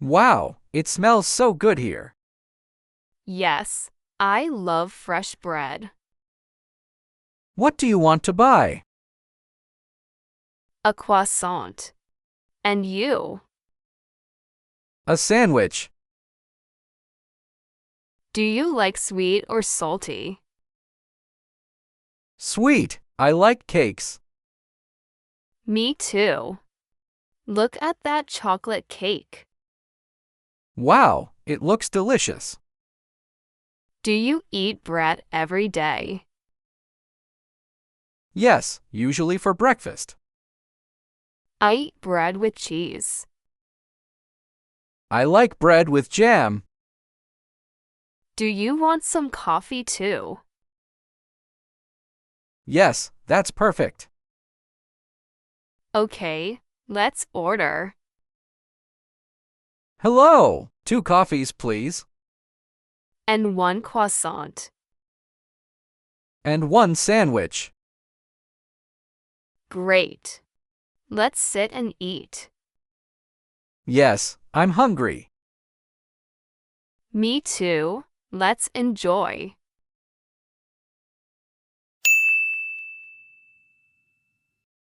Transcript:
Wow, it smells so good here. Yes, I love fresh bread. What do you want to buy? A croissant. And you? A sandwich. Do you like sweet or salty? Sweet. I like cakes. Me too. Look at that chocolate cake. Wow, it looks delicious. Do you eat bread every day? Yes, usually for breakfast. I eat bread with cheese. I like bread with jam. Do you want some coffee too? Yes, that's perfect. Okay, let's order. Hello! 2 coffees, please. And one croissant. And 1 sandwich. Great. Let's sit and eat. Yes, I'm hungry. Me too. Let's enjoy.